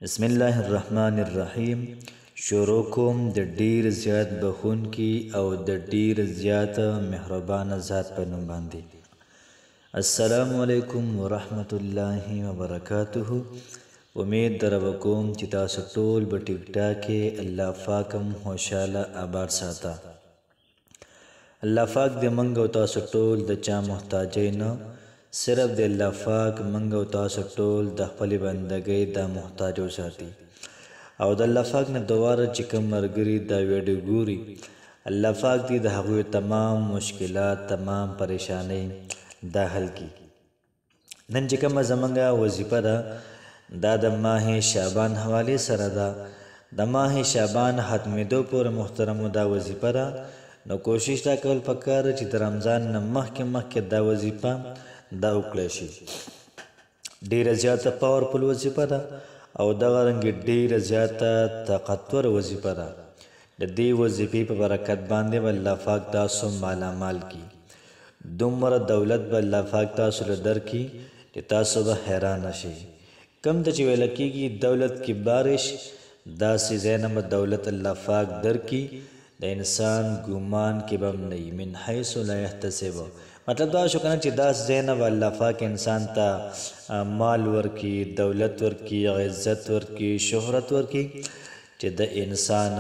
बिस्मिल्लाहिर्रहमानिर्रहीम। शुरू कोम द ډیر زیات بخونکی او د ډیر زیات مهربان ذات په نوم باندې. السلام علیکم ورحمت الله وبرکاته. امید درو کوم چې تاسو ټول په ټیک ټاک الله پاکم خوشاله آباد ساته. الله پاک دې منګ او تاسو ټول د چا محتاج نه، صرف د الله پاک منګ او تاسو ټول د خپل بندګۍ د محتاج وساتي. او د الله پاک نه دواره چې کوم مرګري دا ویډیو ګوري، الله پاک دې د هغوی تمام مشکلات تمام پریشانی دا حل کړي. نن چې کومه زمونږه وظیفه ده دا د ماه شعبان حواله سره ده. د ماه شعبان ختمېدو پورې محترمو دا وظیفه ده، نو کوشش دا کول پکار چې د رمضان نه مخکې دا وظیفه دا وکړی شي. ډیره زیاته پاورفل وظیفه ده او دغه رنګ ډیره زیاته طاقتور وظیفه ده. د دې وظیفې په برکت باندې الله پاک تاسو مالا مال کی، دومره دولت به الله پاک تاسو له درکړي چې تاسو به حیران شئ. کم ته چې ویل کېږي دولت کی بارش، داسې ځای نه به دولت الله پاک درکړي د انسان ګمان کې به هم نه وي، من حیث لا یحتسب. مطلب دا شو کنه چې داس ځای نه به الله پاک انسان ته مال ورکي، دولت ورکي، عزت ورکي، شهرت ورکي چې د انسان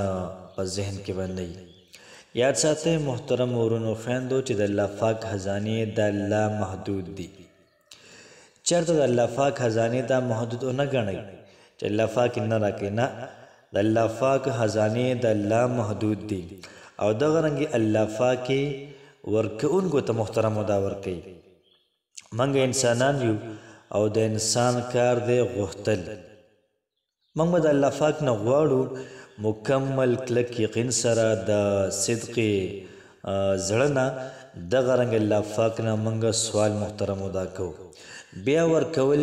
په ذهن کې به نه وي. یاد ساتئ محترم ورونو خویندو چې د الله پاک خزانې د الله محدود دي. چېرته د الله پاک خزانې دا محدود ونه ګڼئ چې الله پاک نه راکوي، نه، د الله پاک خزانې د الله محدود دي. او دغه رنګې الله پاک ورکوونکو ته محترمو دا ورکوي. موږ انسانان یو او د انسان کار دی غوښتل. موږ به د الله پاک نه غواړو مکمل کلک یقین سره د صدق زړه نه دغه رنګ الله پاک نه موږ سوال محترمو دا کوو. بیا ورکول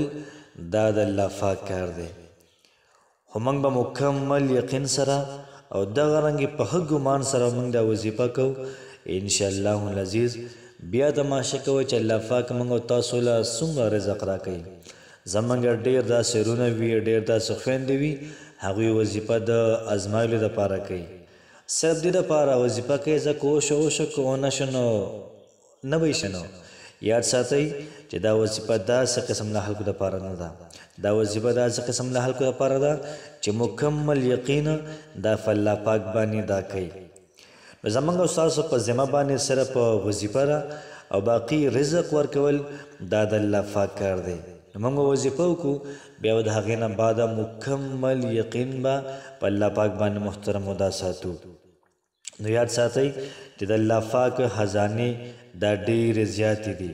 دا د الله پاک کار دی، خو موږ به مکمل یقین سره او دغه رنګ په ښه ګمان سره موږ دا وظیفه کوو انشاءالله العزیز. بیا تماشه کوئ چې الله پاک موږ او تاسو له څومره رزق راکوي. زموږ ډېر داسې رونه وي، ډېر داسې خویندې وي، هغوی وظیفه د ازمایلو دپاره کوي، صرف دې دپاره وظیفه کوي ځکه وشو که ونه شو نو نه به یې شنو. یاد ساتئ چې دا وظیفه داسې قسم له خلکو دپاره نه ده، دا وظیفه داسې قسم له خلکو دپاره ده چې مکمل یقین دا په الله پاک باندې دا کوي. نو زمونږ ستاسو په ذمه باندې صرف وظیفه ده او باقي رزق ورکول دا د الله پاک کار دی. نو موږ وظیفه وکړو، بیا د هغې نه بعده مکمل یقین به په الله پاک باندې محترمو دا ساتو. نو یاد ساتئ چې د الله پاک خزانې دا ډېرې زیاتې دي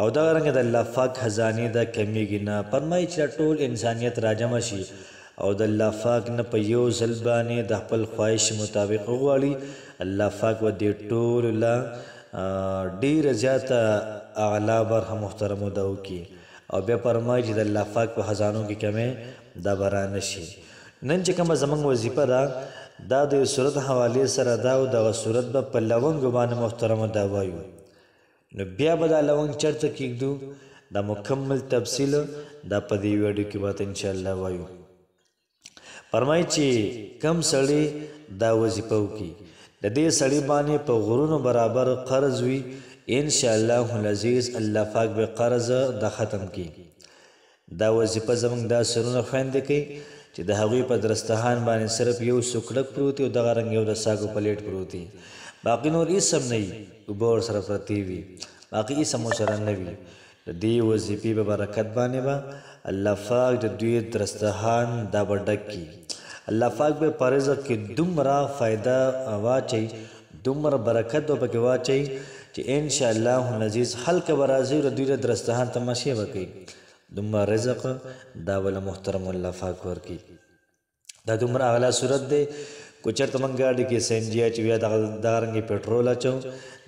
او دغه رنګه د الله پاک خزانې دا کمیږي نه. فرمایي چې ټول انسانیت راجمع شي او د الله پاک نه په یو ځل باندې د خپل خواهش مطابق وغواړي، الله پاک به دې ټولو له ډېره زیاته اعلی برخه محترمو ده وکړي. او بیا فرمایي چې د الله پاک په خزانو کې کمی دا به رانه شي. نن چې کومه زموږ وظیفه ده دا د یو صورت حوالې سره ده او دغه صورت به په لونګو باندې محترمو دا وایو. نو بیا به دا لونګ چېرته کېږدو دا مکمل تفصیل دا په دې ویډیو کې به انشاءالله وایو. فرمایي چې کم سړی دا وظیفه وکړي د دې سړي باندې په غرونو برابر قرض وي، انشاءالله العزیز الله پاک به قرض دا ختم کړي. دا وظیفه زموږ دا سرونه خویندې کوي چې د هغوی په درستخان باندې صرف یو سوکړک پروت وي او دغه رنګ یو د ساګو پلیټ پروت وي، باقي نور هېڅ هم نه وي، اوبه ورسره پرتې وي، باقي هېڅ هم ورسره نه وي. د دې وظیفې په برکت باندې به الله پاک د دوی درستخان دا به ډک کړي. الله پاک به په رزق کې دومره فایده واچوي، دومره برکت به پکې واچوي چې انشاءالله العزیز خلک به راځي او د دوی د درستخان تماشې به کوي. دومره رزق دا وله محترم الله پاک ورکړي. دا دومره اعلی صورت دی. کو چېرته موږ ګاډي کې سی این جي اچوو یا دغه رنګې پټرول اچوو،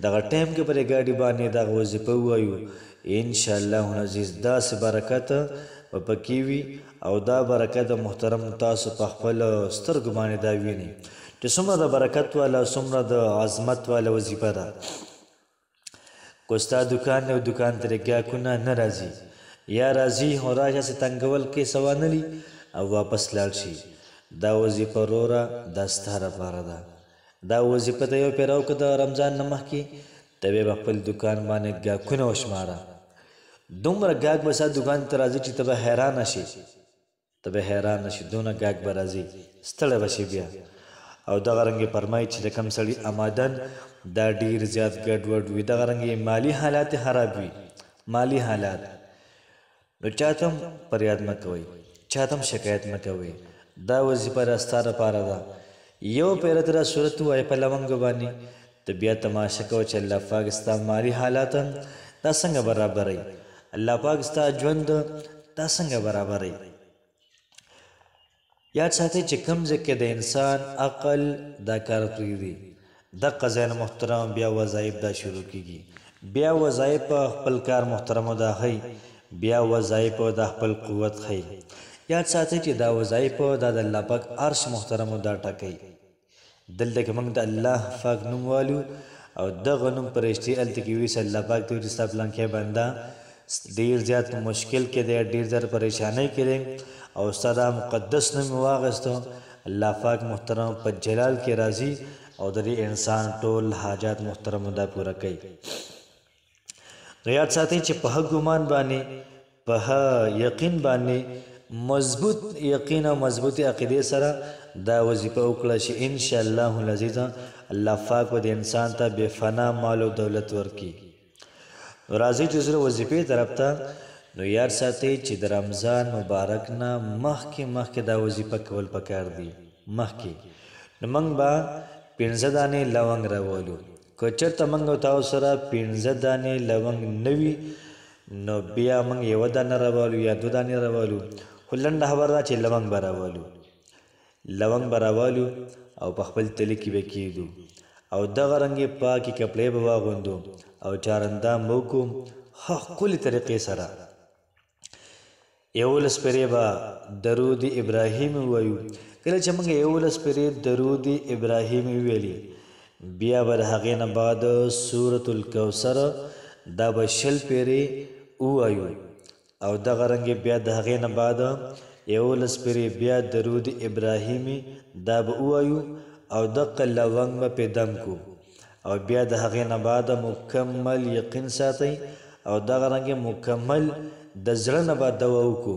دغه ټایم کې پرې ګاډي باندې دغه وظیفه ووایو، انشاءالله العزیز داسې برکت به پکې وي او دا برکت محترم تاسو په خپل سترګو باندې دا وینئ چې څومره د برکت والا څومره د عظمت والا وظیفه ده. کو ستا دکان او دکان ته ګاهکونه نه راځي یا راځي خو راشه چې تنګول کې سوا نه لي او واپس لاړ شي. دا وظیفه وروره دا ستا لپاره ده. دا وظیفه ته یو پیرو که د رمضان نه مخکې ته به په خپل دوکان باندې ګاهکونه وشماره. دومره ګاهک به ستا دوکان ته راځي چې ته به حیرانه شي، ته به حیرانه شي، دونه ګاهک به راځي، ستړی به شي بیا. او دغه رنګې فرمایي چې د کوم سړي آمدن دا ډېر زیات ګډوډ وي، دغه رنګې مالي حالات یې خراب وي، مالي حالات. نو چاته هم فریاد مه کوئ، چاته هم شکایت مه کوئ. دا وظیفه را ستا لپاره ده. یو پیره ته را صورت ووایه په لونګو باندې، ته بیا تماشه کوه چې الله پاک ستا مالي حالات دا څنګه برابروي، الله پاک ستا ژوند دا څنګه برابروي. یاد ساتئ چې کوم ځای کې د انسان عقل دا کار پرېږدي، دغه ځای نه محترم بیا وظایف دا شروع کېږي، بیا وظایف خپل کار محترمو دا ښیي، بیا وظایف د خپل قوت ښیي. یاد ساتئ چې دا وظایف دا د الله پاک عرش محترمو دا ټاکئ. دلته کې موږ د الله پاک نوم والو او دغه نوم فرشتې هلته کې وي چې الله پاک ته وایي چې ستا پلانکی بنده ډېر زیات مشکل کې دی، ډېر زیات پریشانۍ کې دی او ستا دا مقدس نوم یې واخیستو. الله پاک محترم په جلال کې راځي او د دې انسان ټول حاجات محترمو دا پوره کوي. نو یاد ساتئ چې په ښه ګمان باندې، په ښه یقین باندې، مضبوط یقین او مضبوطی عقیدې سره دا وظیفه وکړه چې انشاءالله العزیز الله پاک به د انسان ته بې فنا مال او دولت ورکړي. نو راځئ چې زه وظیفې طرف ته. نو یاد ساتئ چې د رمضان مبارک نه مخکې دا وظیفه کول پکار دي. مخکې نو موږ به 15 دانې لونګ راولو. که چېرته موږ او تاسو سره 15 دانې لونګ نه وي نو بیا موږ یوه دانه راولو یا 2 دانې راولو، خو لنډه خبره ده چې لونګ به راولو. لونګ به راولو او په خپل تلي کې به کېږدو او دغه رنګې پاکې کپړې به واغوندو او چارندام به وکړو ښه ښکلې طریقې سره. 11 پېرې به درود ابراهیم ووایو. کله چې موږ 11 پېرې درود ابراهیم وویلې بیا به د هغې نه بعد سورة الکوثر دا به 20 پېرې ووایو او دغه رنګې بیا د هغې نه بعد 11 پېرې بیا درود ابراهیمي دا به ووایو او دغه لونګ به پې دم کو او بیا د هغې نه بعد مکمل یقین ساتئ او دغه رنګې مکمل د زړه نه به دعا وکړو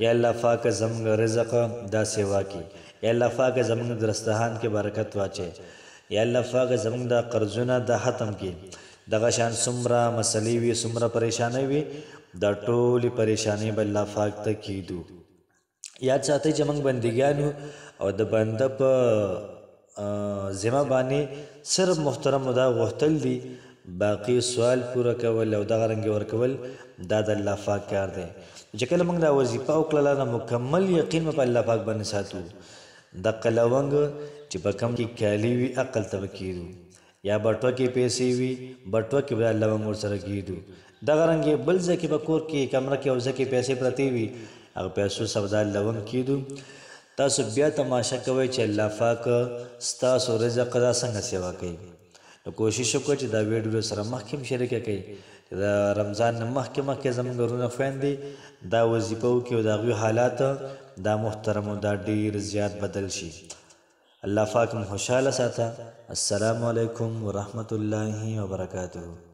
یا الله پاکه زموږ رزق داسې واکړي، یا الله پاکه زموږ دسترخوان کې برکت واچوي، یا الله پاکه زموږ د قرضونه د ختم کړي. دغه شان څومره مسلې وي، څومره پریشانۍ وي، دا ټولې پریشانۍ به الله پاک ته کېږدو. یاد ساتئ چې موږ بندګانو او د بنده په ذمه باندې صرف محترم دا غوښتل دي، باقي سوال پوره کول او دغه رنګې ورکول دا د الله پاک کار دی. چې کله موږ دا وظیفه وکړله نو مکمل یقین په الله پاک باندې ساتو. دغه لونګ چې په کم کې کالي وي عقل ته به کېږدو یا بټوه کې پیسې وي بټوه کې به لونګ ورسره کېږدو. دغه رنګې بل ځای کې به کور کې کمره کې او ځای کې پیسې پرتې وي هغه پیسو سودا لونګ کېږدو. تاسو بیا تماشه کوئ چې الله پاک ستاسو رزق دا څنګه سیوا کوي. نو کوشش وکړئ چې دا ویډیو سره مخکې هم شریکه کړئ. د رمضان نه مخکې زموږ وروڼه خویندې دا وظیفه وکړي او د هغوی حالات دا محترم او دا ډېر زیات بدل شي. الله پاک مو خوشحاله ساته. السلام علیکم ورحمة الله وبرکاته.